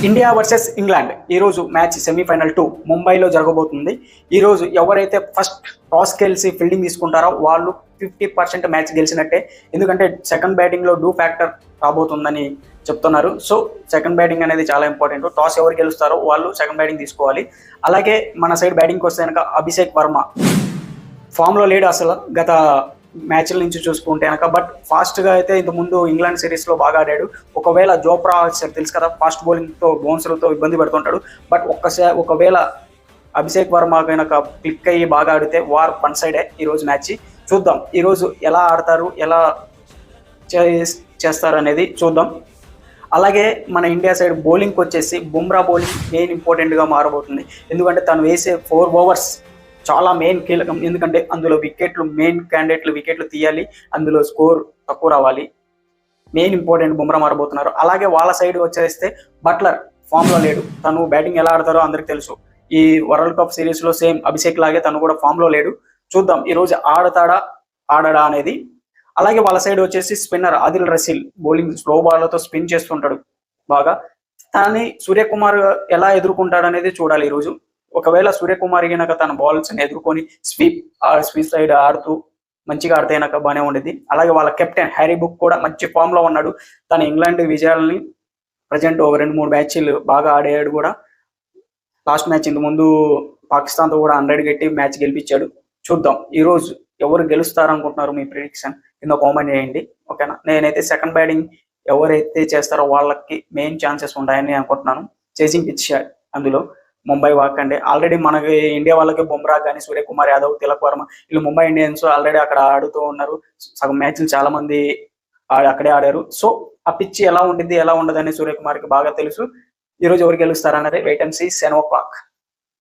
India versus England ఈ రోజు match semi-final 2 ముంబైలో జరగబోతుంది. ఈ రోజు ఎవరైతే ఫస్ట్ టాస్ గెలిచి ఫీల్డింగ్ తీసుకుంటారో వాళ్ళు 50% మ్యాచ్ గెలిచినట్టే. ఎందుకంటే సెకండ్ బ్యాటింగ్ లో డూ ఫ్యాక్టర్ రాబోతుందని చెప్తున్నారు. సో సెకండ్ బ్యాటింగ్ అనేది చాలా ఇంపార్టెంట్. టాస్ ఎవరు గెలుస్తారో వాళ్ళు సెకండ్ బ్యాటింగ్ తీసుకోవాలి. అలాగే మన సైడ్ బ్యాటింగ్కి వస్తే కనుక అభిషేక్ వర్మ ఫామ్ లో లేడు అసలు గత మ్యాచ్ల నుంచి చూసుకుంటే కనుక. బట్ ఫాస్ట్గా అయితే ఇంతకుముందు ఇంగ్లాండ్ సిరీస్లో బాగా ఆడాడు. ఒకవేళ జోప్రా తెలుసు కదా, ఫాస్ట్ బౌలింగ్తో బౌన్సర్లతో ఇబ్బంది పడుతుంటాడు. బట్ ఒకవేళ అభిషేక్ వర్మ కనుక క్లిక్ అయ్యి బాగా ఆడితే వార్ వన్ సైడే ఈరోజు మ్యాచ్. చూద్దాం ఈరోజు ఎలా ఆడతారు, ఎలా చేస్తారు అనేది చూద్దాం. అలాగే మన ఇండియా సైడ్ బౌలింగ్కి వచ్చేసి బుమ్రా బౌలింగ్ మెయిన్ ఇంపార్టెంట్గా మారబోతుంది. ఎందుకంటే తను వేసే 4 ఓవర్స్ చాలా మెయిన్ కీలకం. ఎందుకంటే అందులో మెయిన్ క్యాండిడేట్లు వికెట్లు తీయాలి, అందులో స్కోర్ తక్కువ రావాలి. మెయిన్ ఇంపార్టెంట్ బుమ్రా మారబోతున్నారు. అలాగే వాళ్ళ సైడ్ వచ్చేస్తే బట్లర్ ఫామ్లో లేడు. తను బ్యాటింగ్ ఎలా ఆడతారో అందరికి తెలుసు. ఈ వరల్డ్ కప్ సిరీస్లో సేమ్ అభిషేక్ లాగే తను కూడా ఫామ్లో లేడు. చూద్దాం ఈరోజు ఆడడా అనేది. అలాగే వాళ్ళ సైడ్ వచ్చేసి స్పిన్నర్ ఆదిల్ రసీల్ బౌలింగ్ స్లో బాల్తో స్పిన్ చేస్తుంటాడు బాగా. కానీ సూర్యకుమార్ ఎలా ఎదుర్కొంటాడు అనేది చూడాలి ఈరోజు. ఒకవేళ సూర్యకుమార్ కనుక తన బాల్స్ని ఎదుర్కొని స్వీప్ సైడ్ ఆడుతూ మంచిగా ఆడితే కనుక బాగానే ఉండేది. అలాగే వాళ్ళ కెప్టెన్ హ్యారీ బుక్ కూడా మంచి ఫామ్లో ఉన్నాడు. తన ఇంగ్లాండ్ విజయాలని ప్రజెంట్ ఒక 2-3 మ్యాచ్లు బాగా ఆడాడు కూడా. లాస్ట్ మ్యాచ్ ఇంత ముందు పాకిస్తాన్తో కూడా 100 గట్టి మ్యాచ్ గెలిపించాడు. చూద్దాం ఈరోజు ఎవరు గెలుస్తారనుకుంటున్నారు, మీ ప్రిడిక్షన్ కింద కామెంట్ చేయండి. ఓకేనా, నేనైతే సెకండ్ బ్యాటింగ్ ఎవరైతే చేస్తారో వాళ్ళకి మెయిన్ ఛాన్సెస్ ఉంటాయని అనుకుంటున్నాను. చేసింగ్ పిచ్ అందులో ముంబై వాకండే. ఆల్రెడీ మనకి ఇండియా వాళ్ళకి బుమ్రా కానీ సూర్యకుమార్ యాదవ్, తిలక్ వర్మ వీళ్ళు ముంబై ఇండియన్స్ ఆల్రెడీ అక్కడ ఆడుతూ ఉన్నారు. సగం మ్యాచ్లు చాలా మంది అక్కడే ఆడారు. సో ఆ పిచ్ ఎలా ఉండిద్ది ఎలా ఉండదు అని సూర్యకుమార్కి బాగా తెలుసు. ఈరోజు ఎవరు గెలుస్తారన్నది వెయిట్ అండ్ సీ 7 o'clock.